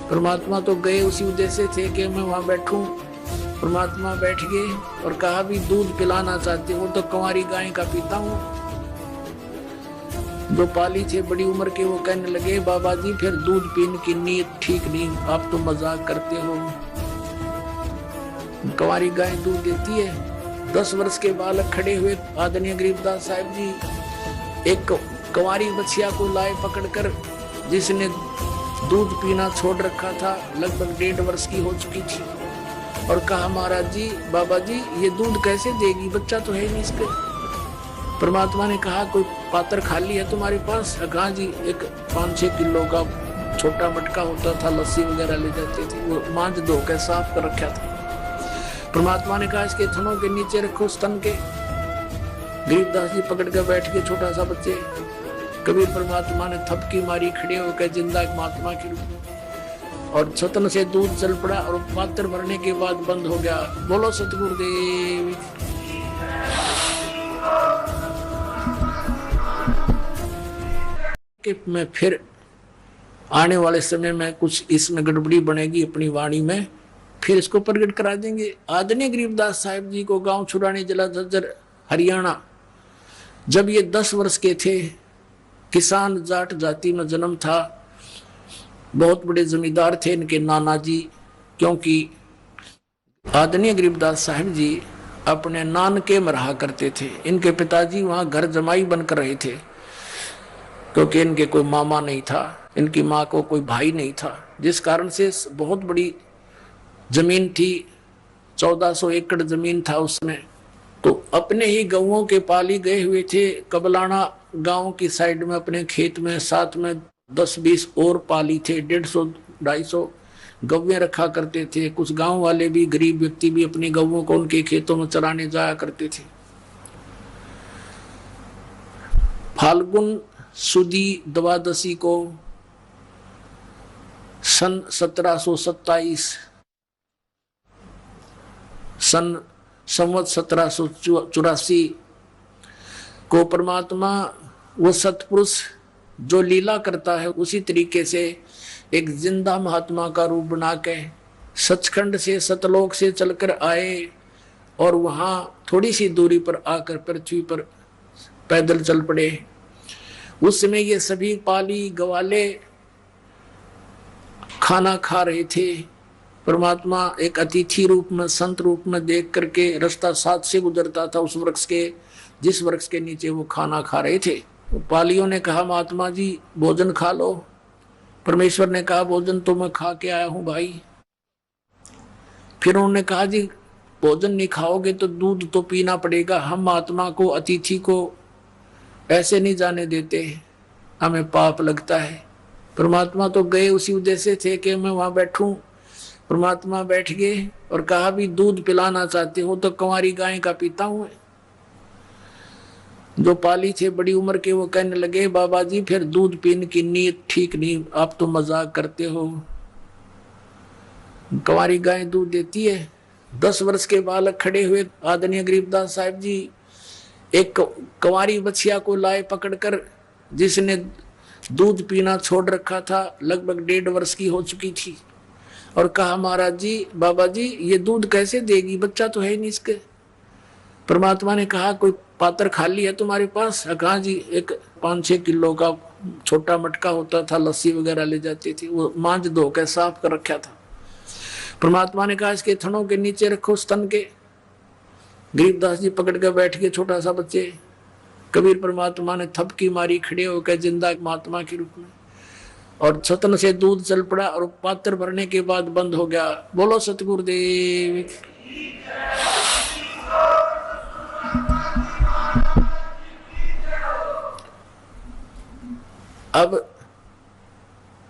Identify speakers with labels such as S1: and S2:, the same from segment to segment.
S1: परमात्मा तो गए उसी उद्देश्य थे कि मैं वहां बैठूं। परमात्मा बैठ गए और कहा भी दूध पिलाना चाहते हो तो कंवारी गाय का पीता हूं। जो पाली थे बड़ी उम्र के वो कहने लगे बाबा जी फिर दूध पीने की नीयत ठीक नहीं, आप तो मजाक करते हो। कंवारी गाय दूध देती है। 10 वर्ष के बालक खड़े हुए आदरणीय गरीबदास साहिब जी एक कंवारी बछिया को लाए पकड़कर, जिसने दूध पीना छोड़ रखा था, लगभग 1.5 वर्ष की हो चुकी थी, और कहा महाराज जी बाबा जी ये दूध कैसे देगी, बच्चा तो है नहीं इसके। परमात्मा ने कहा कोई पात्र खाली है तुम्हारे पास? कहा जी एक 5-6 किलो का छोटा मटका होता था, लस्सी वगैरह ले जाते थे, वो मांझ धो के साफ कर रखा था। परमात्मा ने कहा इसके थनों के नीचे रखो स्तन के। गरीबदास जी पकड़ कर बैठ के छोटा सा बच्चे। कबीर परमात्मा ने थपकी मारी, खड़े होकर जिंदा एक महात्मा के रूप में, और छतन से दूध चल पड़ा और पात्र भरने के बाद बंद हो गया। बोलो सतगुरुदेव। कि मैं फिर आने वाले समय में कुछ इसमें गड़बड़ी बनेगी अपनी वाणी में, फिर इसको प्रकट करा देंगे। आदरणीय गरीबदास साहिब जी को गांव छुरानी जिला झज्जर हरियाणा, जब ये 10 वर्ष के थे, किसान जाट जाति में जन्म था। बहुत बड़े जमींदार थे इनके नाना जी, क्योंकि आदरणीय गरीबदास साहिब जी अपने नानके में रहा करते थे। इनके पिताजी वहां घर जमाई बनकर रहे थे, क्योंकि इनके कोई मामा नहीं था, इनकी माँ को कोई भाई नहीं था, जिस कारण से बहुत बड़ी जमीन थी, 1400 एकड़ जमीन था उसमें। तो अपने ही गौओं के पाली गए हुए थे। कबलाना गांव की साइड में अपने खेत में साथ में 10-20 और पाली थे, 150-250 गौवें रखा करते थे। कुछ गांव वाले भी, गरीब व्यक्ति भी अपनी गौओं को उनके खेतों में चराने जाया करते थे। फाल्गुन सुदी द्वादशी को सन 1727 संवत 1784 को परमात्मा वो सतपुरुष जो लीला करता है उसी तरीके से एक जिंदा महात्मा का रूप बना के सचखंड से सतलोक से चलकर आए, और वहां थोड़ी सी दूरी पर आकर पृथ्वी पर पैदल चल पड़े। उस समय ये सभी पाली गवाले खाना खा रहे थे। परमात्मा एक अतिथि रूप में, संत रूप में देख करके रास्ता साथ से गुजरता था उस वृक्ष के, जिस वृक्ष के नीचे वो खाना खा रहे थे। पालियों ने कहा महात्मा जी भोजन खा लो। परमेश्वर ने कहा भोजन तो मैं खा के आया हूं भाई। फिर उन्होंने कहा जी भोजन नहीं खाओगे तो दूध तो पीना पड़ेगा, हम महात्मा को, अतिथि को ऐसे नहीं जाने देते, हमें पाप लगता है। परमात्मा तो गए उसी उद्देश्य थे कि मैं वहां बैठूं। परमात्मा बैठ गए और कहा भी दूध पिलाना चाहते हो तो कंवारी गाय का पीता हूं। जो पाली थे बड़ी उम्र के वो कहने लगे बाबा जी फिर दूध पीने की नीयत ठीक नहीं, आप तो मजाक करते हो। कंवारी गाय दूध देती है। 10 वर्ष के बालक खड़े हुए आदरणीय गरीबदास साहिब जी एक कंवारी बछिया को लाए पकड़कर, जिसने दूध पीना छोड़ रखा था, लगभग 1.5 वर्ष की हो चुकी थी, और कहा महाराज जी बाबा जी ये दूध कैसे देगी, बच्चा तो है नहीं इसके। परमात्मा ने कहा कोई पात्र खाली है तुम्हारे पास? कहा जी एक 5-6 किलो का छोटा मटका होता था, लस्सी वगैरह ले जाती थी, वो मांझ धो के साफ कर रखा था। परमात्मा ने कहा इसके थनों के नीचे रखो स्तन के। गरीबदास जी पकड़ कर बैठ के छोटा सा बच्चे। कबीर परमात्मा ने थपकी मारी, खड़े होकर जिंदा एक महात्मा के रूप में, और छतन से दूध चल पड़ा और पात्र भरने के बाद बंद हो गया। बोलो सतगुरुदेव। अब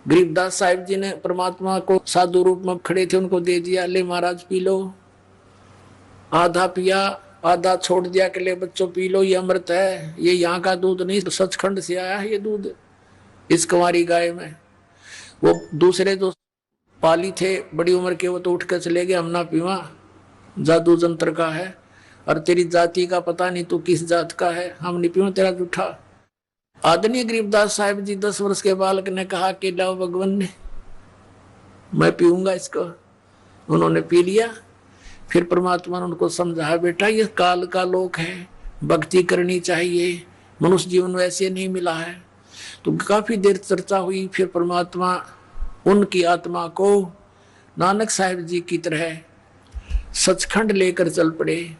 S1: गरीबदास साहिब जी ने परमात्मा को साधु रूप में खड़े थे, उनको दे दिया, ले महाराज पी लो। आधा पिया, आधा छोड़ दिया कि ले बच्चों पी लो, ये अमृत है, ये यहाँ का दूध नहीं, सचखंड से आया है ये दूध इस कंवारी गाय में। वो दूसरे जो पाली थे बड़ी उम्र के वो तो उठ कर चले गए, हम ना पीवा, जादू जंत्र का है, और तेरी जाति का पता नहीं तू किस जात का है, हम नहीं पीवा तेरा जूठा। आदरणीय गरीबदास साहिब जी 10 वर्ष के बालक ने कहा कि लाओ भगवान ने मैं पीऊंगा इसको। उन्होंने पी लिया। फिर परमात्मा ने उनको समझाया, बेटा ये काल का लोक है, भक्ति करनी चाहिए, मनुष्य जीवन वैसे नहीं मिला है। तो काफी देर चर्चा हुई। फिर परमात्मा उनकी आत्मा को नानक साहिब जी की तरह सचखंड लेकर चल पड़े।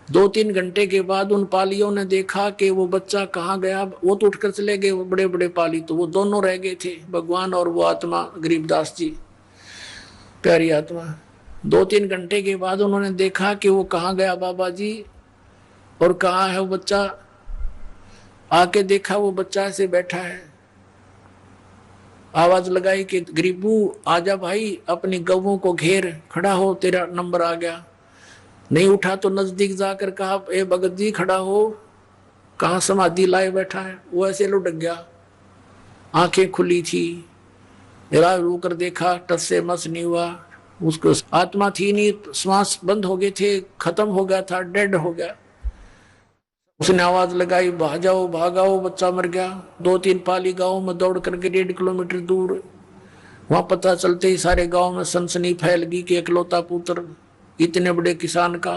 S1: 2-3 घंटे के बाद उन पालियों ने देखा कि वो बच्चा कहाँ गया। वो तो उठकर चले गए, वो बड़े बड़े पाली, तो वो दोनों रह गए थे, भगवान और वो आत्मा गरीबदास जी, प्यारी आत्मा। 2-3 घंटे के बाद उन्होंने देखा कि वो कहाँ गया बाबा जी, और कहाँ है वो बच्चा। आके देखा वो बच्चा ऐसे बैठा है। आवाज लगाई कि गरीबू आजा भाई, अपनी गवों को घेर, खड़ा हो, तेरा नंबर आ गया। नहीं उठा तो नजदीक जाकर कहा, ए भगत जी खड़ा हो, कहाँ समाधि लाए बैठा है। वो ऐसे लुढ़क गया, आंखें खुली थी, जरा रोकर देखा, टस से मस नहीं हुआ। उसको आत्मा थी नहीं, श्वास बंद हो गए थे, खत्म हो गया था, डेड हो गया। उसने आवाज लगाई, भाजाओ भागाओ, बच्चा मर गया। 2-3 पाली गांव में दौड़ करके 1.5 किलोमीटर दूर, वहां पता चलते ही सारे गांव में सनसनी फैल गई कि इकलौता पुत्र इतने बड़े किसान का।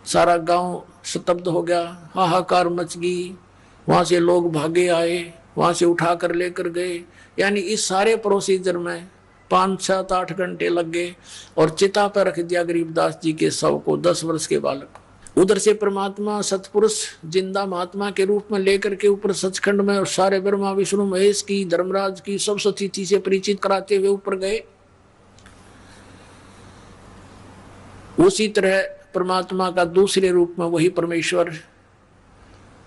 S1: सारा गांव स्तब्ध हो गया, हाहाकार मच गई। वहां से लोग भागे आए, वहां से उठा कर लेकर गए। यानी इस सारे प्रोसीजर में 5-7-8 घंटे लग गए और चिता पर रख दिया गरीबदास जी के शव को, 10 वर्ष के बालक। उधर से परमात्मा सतपुरुष जिंदा महात्मा के रूप में लेकर के ऊपर सचखंड में और सारे ब्रह्मा विष्णु महेश की, धर्मराज की सब स्थिति से परिचित कराते हुए ऊपर गए। उसी तरह परमात्मा का दूसरे रूप में वही परमेश्वर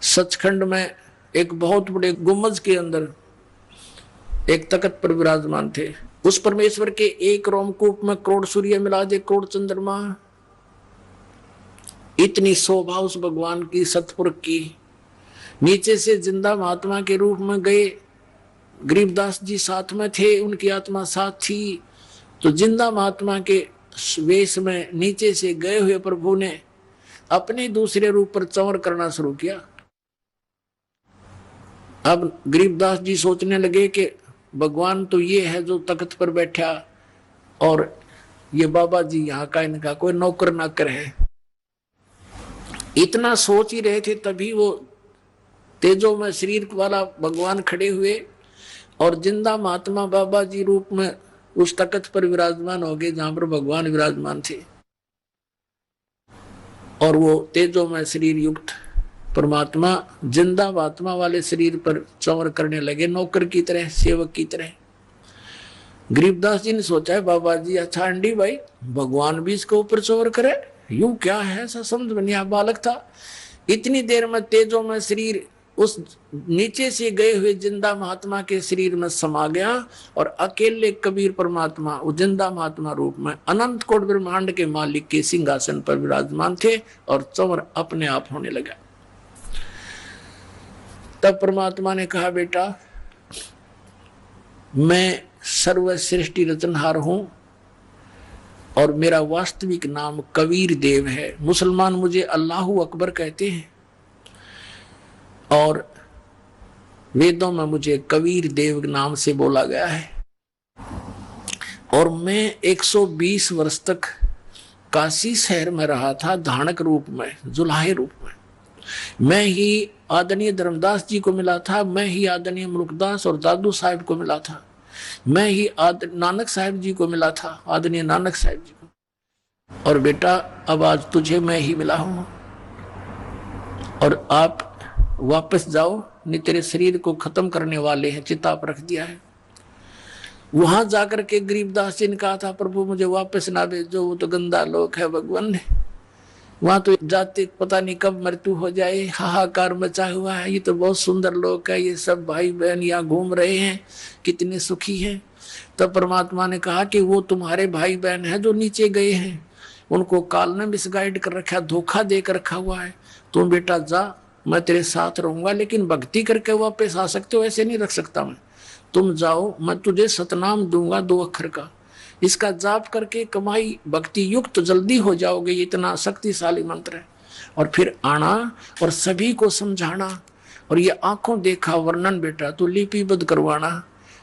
S1: सचखंड में एक बहुत बड़े गुम्बज के अंदर एक तख्त पर विराजमान थे। उस परमेश्वर के एक रोमकूप में करोड़ सूर्य मिला दे, करोड़ चंद्रमा। इतनी शोभा उस भगवान की, सतपुरुष की। नीचे से जिंदा महात्मा के रूप में गए, गरीबदास जी साथ में थे, उनकी आत्मा साथ थी। तो जिंदा महात्मा के वेश में नीचे से गए हुए प्रभु ने अपने दूसरे रूप पर चंवर करना शुरू किया। अब गरीबदास जी सोचने लगे कि भगवान तो ये है जो तख्त पर बैठा, और ये बाबा जी यहाँ का इनका कोई नौकर नाकर है। इतना सोच ही रहे थे, तभी वो तेजो में शरीर वाला भगवान खड़े हुए और जिंदा महात्मा बाबा जी रूप में उस तख्त पर विराजमान हो गए जहां पर भगवान विराजमान थे। और वो तेजो में शरीर युक्त परमात्मा जिंदा महात्मा वाले शरीर पर चंवर करने लगे, नौकर की तरह, सेवक की तरह। गरीबदास जी ने सोचा है बाबा जी अच्छा अंडी भाई, भगवान भी इसके ऊपर चंवर करे, यूं क्या है, ऐसा समझ में नहीं आया। बालक था। इतनी देर में तेजो में शरीर उस नीचे से गए हुए जिंदा महात्मा के शरीर में समा गया और अकेले कबीर परमात्मा उस जिंदा महात्मा रूप में अनंत कोट ब्रह्मांड के मालिक के सिंहासन पर विराजमान थे और चंवर अपने आप होने लगा। तब परमात्मा ने कहा, बेटा मैं सर्वश्रेष्ठी रचनहार हूं और मेरा वास्तविक नाम कबीर देव है। मुसलमान मुझे अल्लाहू अकबर कहते हैं और वेदों में मुझे कबीर देव नाम से बोला गया है। और मैं 120 वर्ष तक काशी शहर में रहा था, धानक रूप में, जुलाहे रूप में। मैं ही आदरणीय धर्मदास जी को मिला था, मैं ही आदरणीय मुल्कदास और दादू साहिब को मिला था, मैं ही नानक साहिब जी को मिला था, आदरणीय नानक साहिब जी को। और बेटा अब आज तुझे मैं ही मिला हूं और आप वापस जाओ, नहीं तेरे शरीर को खत्म करने वाले हैं, चिता पर रख दिया है। वहां जाकर के गरीबदास जी ने कहा था, प्रभु मुझे वापस ना भेजो, वो तो गंदा लोक है भगवान। वहां तो जाते पता नहीं कब मृत्यु हो जाए, हाहाकार मचा हुआ है। ये तो बहुत सुंदर लोक है, ये सब भाई बहन यहाँ घूम रहे हैं, कितने सुखी हैं। तब परमात्मा ने कहा कि वो तुम्हारे भाई बहन है जो नीचे गए हैं, उनको काल ने मिसगाइड कर रखा, धोखा दे कर रखा हुआ है। तुम बेटा जा, मैं तेरे साथ रहूंगा, लेकिन भक्ति करके वापस आ सकते हो, ऐसे नहीं रख सकता मैं। तुम जाओ, मैं तुझे सतनाम दूंगा 2 अक्षर का, इसका जाप करके कमाई भक्ति युक्त जल्दी हो जाओगे। ये इतना शक्तिशाली मंत्र है। और फिर आना और सभी को समझाना, और ये आंखों देखा वर्णन बेटा तो लिपिबद्ध करवाना।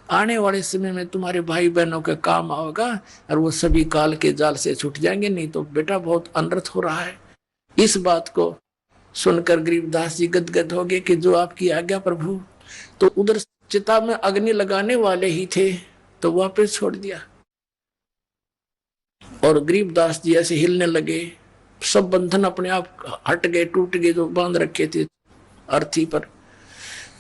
S1: आने वाले समय में तुम्हारे भाई बहनों के काम आओगा और वो सभी काल के जाल से छूट जाएंगे। नहीं तो बेटा बहुत अनर्थ हो रहा है। इस बात को सुनकर गरीबदास जी गदगद हो गए कि जो आपकी आज्ञा प्रभु। तो उधर चिता में अग्नि लगाने वाले ही थे तो वापस छोड़ दिया और गरीबदास जी ऐसे हिलने लगे। सब बंधन अपने आप हट गए, टूट गए जो बांध रखे थे अर्थी पर।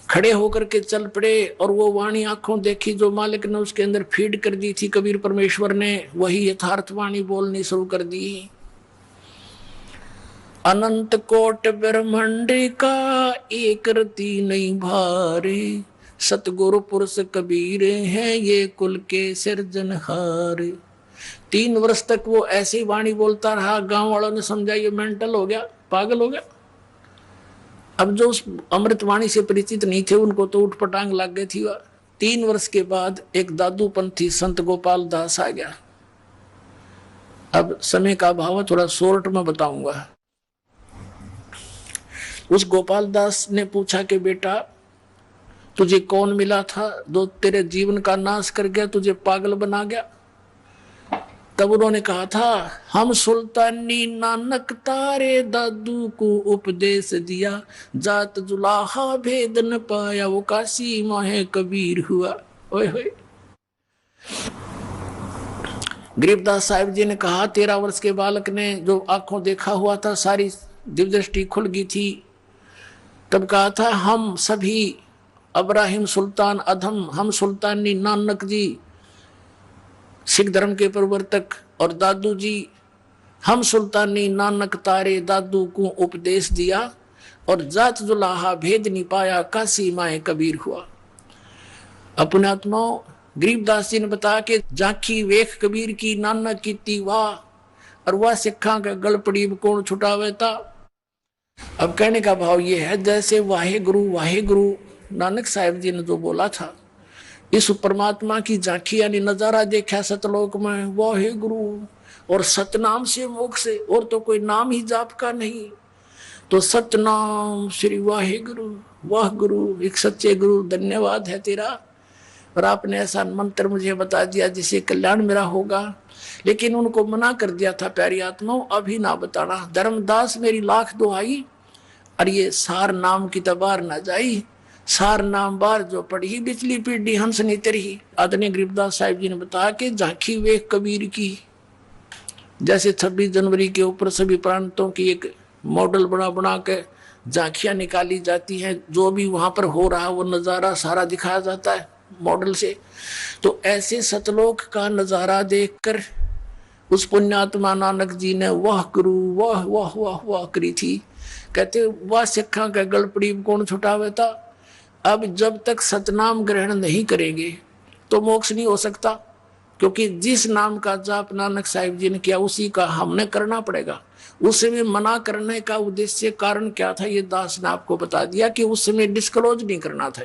S1: खड़े होकर के चल पड़े और वो वाणी आंखों देखी जो मालिक ने उसके अंदर फीड कर दी थी कबीर परमेश्वर ने, वही यथार्थ वाणी बोलनी शुरू कर दी। अनंत कोट ब्रह्मांड का एक रति नहीं भारे, सतगुरु पुरुष कबीर है ये कुल के सिरजनहार। 3 वर्ष तक वो ऐसी वाणी बोलता रहा। गांव वालों ने समझा ये मेंटल हो गया, पागल हो गया। अब जो उस अमृतवाणी से परिचित नहीं थे उनको तो उठ पटांग लग गई थी। 3 वर्ष के बाद एक दादूपंथी संत गोपाल दास आ गया। अब समय का अभाव, थोड़ा शॉर्ट में बताऊंगा। उस गोपाल दास ने पूछा कि बेटा तुझे कौन मिला था जो तेरे जीवन का नाश कर गया, तुझे पागल बना गया? तब उन्होंने कहा था, हम सुल्तानी नानक तारे दादू को उपदेश दिया, जात जुलाहा भेद न पाया वो काशी माहे कबीर हुआ। ओए होए। गरीबदास साहिब जी ने कहा 13 वर्ष के बालक ने जो आंखों देखा हुआ था, सारी दिव्य दृष्टि खुल गई थी। तब कहा था हम सभी अब्राहिम सुल्तान अधम, हम सुल्तानी नानक जी सिख धर्म के प्रवर्तक और दादू जी, हम सुल्तानी नानक तारे दादू को उपदेश दिया और जात जुलाहा भेद नहीं पाया काशी माए कबीर हुआ। अपने आत्मा गरीबदास जी ने बताया कि जाखी वेख कबीर की नानक की वाह, और वह सिखा का गलपड़ी कौन छुटावे था। अब कहने का भाव ये है जैसे वाहे गुरु नानक साहिब जी ने जो बोला था, इस परमात्मा की झांकी यानी नजारा देखा सतलोक में, वाहे गुरु और सतनाम से मोक्ष से, और तो कोई नाम ही जाप का नहीं। तो सतनाम श्री वाहे गुरु, वाह गुरु, एक सच्चे गुरु धन्यवाद है तेरा, और आपने ऐसा मंत्र मुझे बता दिया जिससे कल्याण मेरा होगा। लेकिन उनको मना कर दिया था प्यारी आत्माओं, अभी ना बताना। धर्मदास मेरी लाख दुहाई, और ये सार नाम की तबार ना जाई, सार नाम बार जो पढ़ी बिचली पीढ़ी हंस नहीं तरही। आदरणीय गरीबदास साहिब जी ने बताया कि झांकी वेख कबीर की, जैसे 26 जनवरी के ऊपर सभी प्रांतों की एक मॉडल बना बना के झांकियां निकाली जाती हैं, जो भी वहां पर हो रहा वो नजारा सारा दिखाया जाता है मॉडल से। तो ऐसे सतलोक का नजारा देखकर उस पुण्यात्मा नानक जी ने वाह गुरु वाह वाह वाह वाह करी थी। कहते वाह सिखा का गलपड़ी कौन छुटावे था। अब जब तक सतनाम ग्रहण नहीं करेंगे तो मोक्ष नहीं हो सकता, क्योंकि जिस नाम का जाप नानक साहिब जी ने किया उसी का हमने करना पड़ेगा। उस समय मना करने का उद्देश्य कारण क्या था ये दास ने आपको बता दिया कि उस समय डिस्क्लोज नहीं करना था।